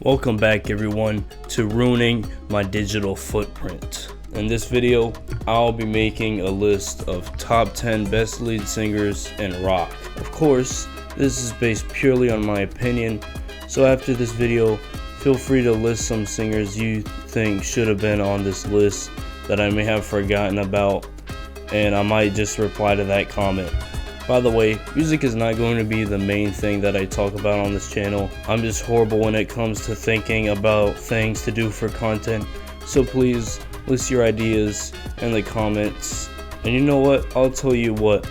Welcome back everyone to Ruining My Digital Footprint. In this video, I'll be making a list of top 10 best lead singers in rock. Of course, this is based purely on my opinion, so after this video, feel free to list some singers you think should have been on this list that I may have forgotten about, and I might just reply to that comment. By the way, music is not going to be the main thing that I talk about on this channel. I'm just horrible when it comes to thinking about things to do for content, so please list your ideas in the comments. And you know what? I'll tell you what,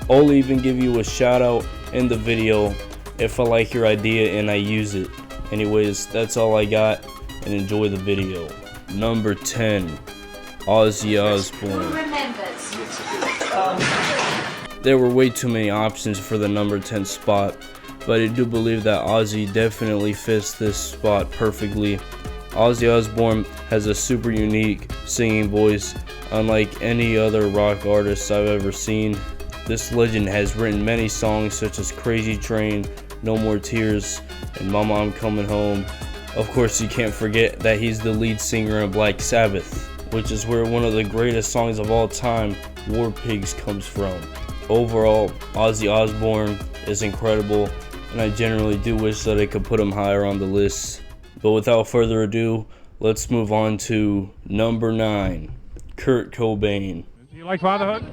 I'll even give you a shout out in the video if I like your idea and I use it. Anyways, that's all I got, and enjoy the video. Number 10, Ozzy Osbourne. Who remembers? There were way too many options for the number 10 spot, but I do believe that Ozzy definitely fits this spot perfectly. Ozzy Osbourne has a super unique singing voice, unlike any other rock artist I've ever seen. This legend has written many songs such as Crazy Train, No More Tears, and Mama I'm Coming Home. Of course, you can't forget that he's the lead singer in Black Sabbath, which is where one of the greatest songs of all time, War Pigs, comes from. Overall, Ozzy Osbourne is incredible, and I generally do wish that I could put him higher on the list. But without further ado, let's move on to number 9, Kurt Cobain. Do you like fatherhood?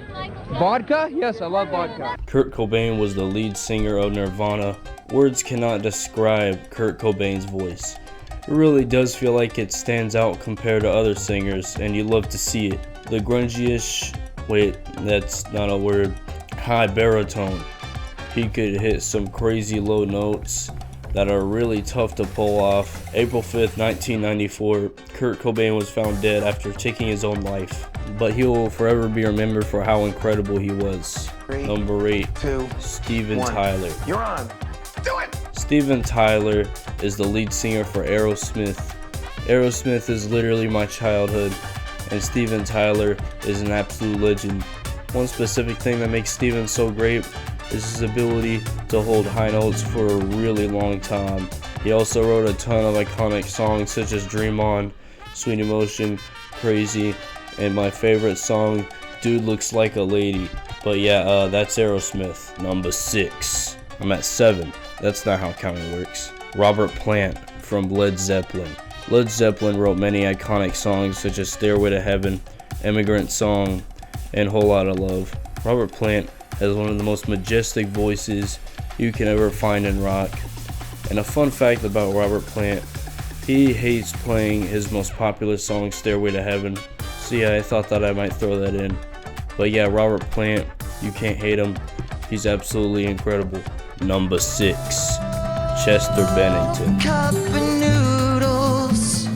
Vodka? Yes, I love vodka. Kurt Cobain was the lead singer of Nirvana. Words cannot describe Kurt Cobain's voice. It really does feel like it stands out compared to other singers, and you love to see it. The grungy-ish, wait, that's not a word, high baritone. He could hit some crazy low notes that are really tough to pull off. April 5th, 1994, Kurt Cobain was found dead after taking his own life, but he will forever be remembered for how incredible he was. Number 8, 2, Steven 1. Tyler. You're on. Do it! Steven Tyler is the lead singer for Aerosmith. Aerosmith is literally my childhood, and Steven Tyler is an absolute legend. One specific thing that makes Steven so great is his ability to hold high notes for a really long time. He also wrote a ton of iconic songs such as Dream On, Sweet Emotion, Crazy, and my favorite song, Dude Looks Like a Lady. But yeah, that's Aerosmith. Number 6. I'm at 7. That's not how counting works. Robert Plant from Led Zeppelin. Led Zeppelin wrote many iconic songs such as Stairway to Heaven, Immigrant Song, and Whole Lotta Love. Robert Plant has one of the most majestic voices you can ever find in rock. And a fun fact about Robert Plant, he hates playing his most popular song, Stairway to Heaven. So yeah, I thought that I might throw that in. But yeah, Robert Plant, you can't hate him. He's absolutely incredible. Number 6, Chester Bennington. Cup of noodles.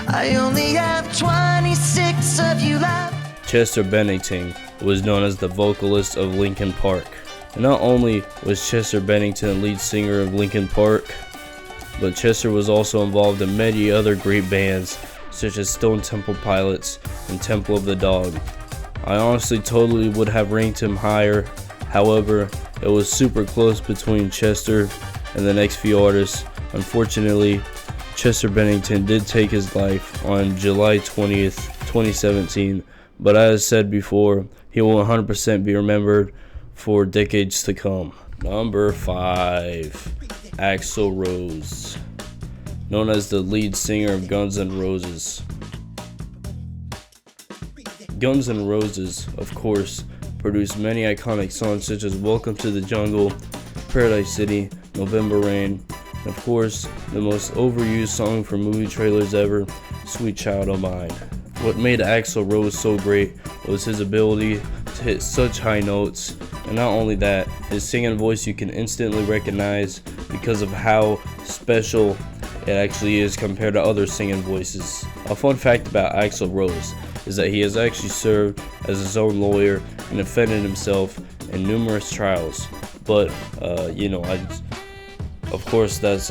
I only have 26 of you left. Chester Bennington was known as the vocalist of Linkin Park. And not only was Chester Bennington lead singer of Linkin Park, but Chester was also involved in many other great bands such as Stone Temple Pilots and Temple of the Dog. I honestly totally would have ranked him higher, however, it was super close between Chester and the next few artists. Unfortunately, Chester Bennington did take his life on July 20th, 2017, but as said before, he will 100% be remembered for decades to come. Number 5, Axel Rose, known as the lead singer of Guns N' Roses. Guns N' Roses, of course, produced many iconic songs such as Welcome to the Jungle, Paradise City, November Rain, and of course, the most overused song for movie trailers ever, Sweet Child O' Mine. What made Axl Rose so great was his ability to hit such high notes, and not only that, his singing voice you can instantly recognize because of how special it actually is compared to other singing voices. A fun fact about Axl Rose is that he has actually served as his own lawyer and defended himself in numerous trials. But, of course, that's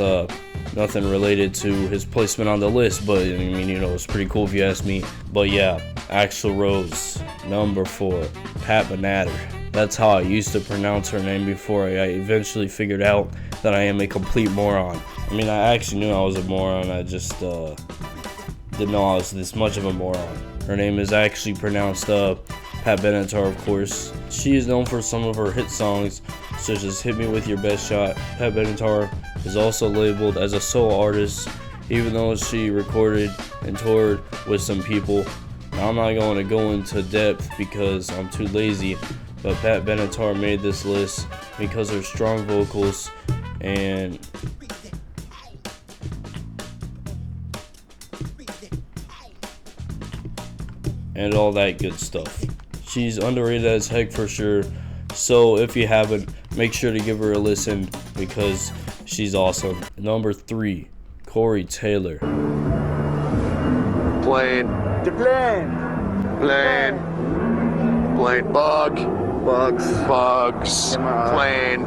nothing related to his placement on the list, but I mean, it's pretty cool if you ask me. But yeah, Axl Rose. Number 4, Pat Benatar. That's how I used to pronounce her name before I eventually figured out that I am a complete moron. I mean, I actually knew I was a moron, I just didn't know I was this much of a moron. Her name is actually pronounced Pat Benatar, of course. She is known for some of her hit songs, such as Hit Me With Your Best Shot. Pat Benatar is also labeled as a solo artist, even though she recorded and toured with some people. Now, I'm not going to go into depth because I'm too lazy, but Pat Benatar made this list because her strong vocals and all that good stuff. She's underrated as heck for sure, so if you haven't, make sure to give her a listen because she's awesome. Number 3, Cory Taylor. Plane. Bug. Bugs. Plane.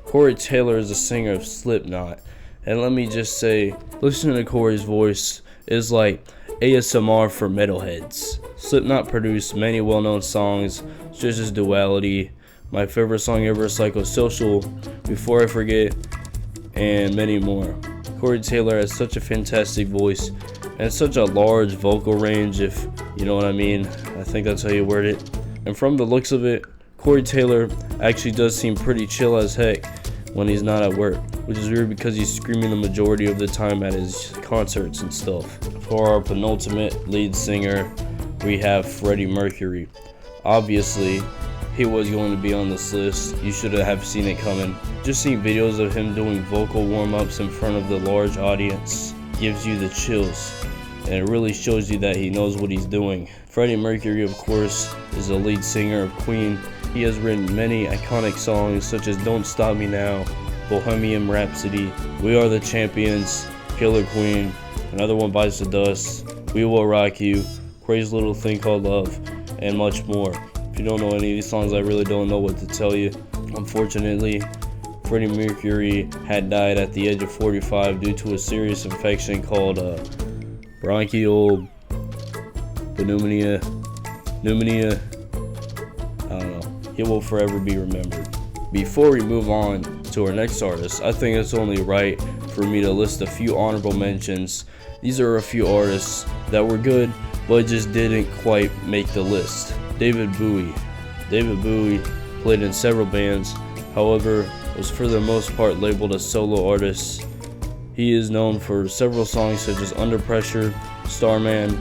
Cory Taylor is a singer of Slipknot, and let me just say, listening to Cory's voice is like ASMR for metalheads. Slipknot produced many well-known songs such as Duality, my favorite song ever, Psychosocial, Before I Forget, and many more. Cory Taylor has such a fantastic voice and such a large vocal range, if you know what I mean. I think that's how you word it. And from the looks of it, Cory Taylor actually does seem pretty chill as heck when he's not at work, which is weird because he's screaming the majority of the time at his concerts and stuff. For our penultimate lead singer, we have Freddy Mercury. Obviously, he was going to be on this list. You should have seen it coming. Just seeing videos of him doing vocal warm-ups in front of the large audience gives you the chills, and it really shows you that he knows what he's doing. Freddie Mercury, of course, is the lead singer of Queen. He has written many iconic songs such as Don't Stop Me Now, Bohemian Rhapsody, We Are the Champions, Killer Queen, Another One Bites the Dust, We Will Rock You, Crazy Little Thing Called Love, and much more. If you don't know any of these songs, I really don't know what to tell you. Unfortunately, Freddie Mercury had died at the age of 45 due to a serious infection called bronchial pneumonia. I don't know. He will forever be remembered. Before we move on to our next artist, I think it's only right for me to list a few honorable mentions. These are a few artists that were good, but just didn't quite make the list. David Bowie. David Bowie played in several bands, however, was for the most part labeled a solo artist. He is known for several songs such as Under Pressure, Starman,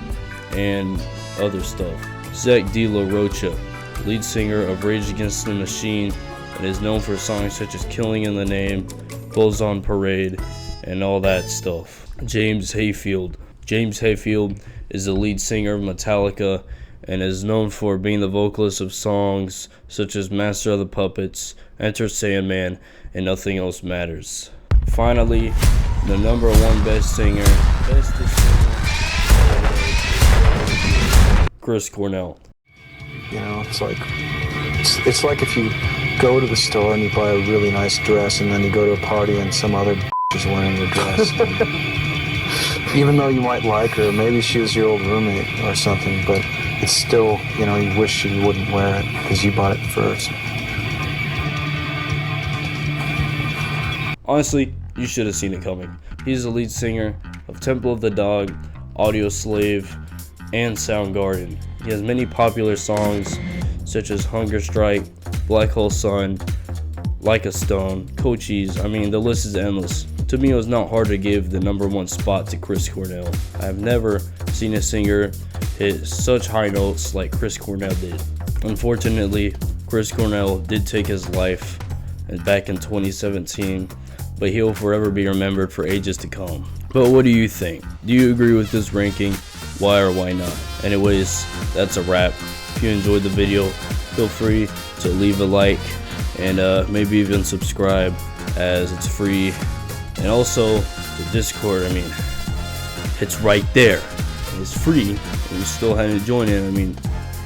and other stuff. Zach De La Rocha, lead singer of Rage Against the Machine, and is known for songs such as Killing in the Name, Bulls on Parade, and all that stuff. James Hetfield. James Hetfield is the lead singer of Metallica and is known for being the vocalist of songs such as Master of the Puppets, Enter Sandman, and Nothing Else Matters. Finally, the number 1 best singer, Chris Cornell. You know, it's like if you go to the store and you buy a really nice dress and then you go to a party and some other is wearing your dress. Even though you might like her, maybe she was your old roommate or something, but it's still, you know, you wish you wouldn't wear it because you bought it first. Honestly, you should have seen it coming. He's the lead singer of Temple of the Dog, Audio Slave, and Soundgarden. He has many popular songs such as Hunger Strike, Black Hole Sun, Like a Stone, Cochise. I mean, the list is endless. To me, it was not hard to give the number 1 spot to Chris Cornell. I've never seen a singer hit such high notes like Chris Cornell did. Unfortunately, Chris Cornell did take his life back in 2017, but he'll forever be remembered for ages to come. But what do you think? Do you agree with this ranking? Why or why not? Anyways, that's a wrap. If you enjoyed the video, feel free to leave a like and maybe even subscribe, as it's free. And also the Discord, I mean, it's right there. It's free and you still haven't joined in. I mean,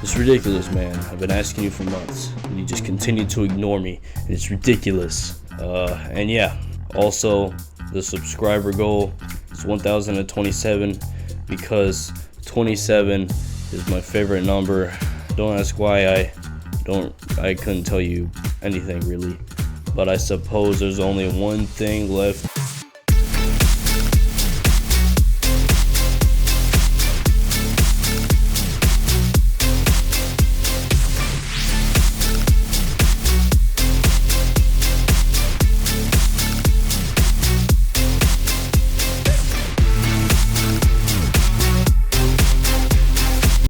it's ridiculous, man. I've been asking you for months and you just continue to ignore me, and it's ridiculous. And yeah, also the subscriber goal is 1,027 because 27 is my favorite number. Don't ask why, I I couldn't tell you anything really. But I suppose there's only one thing left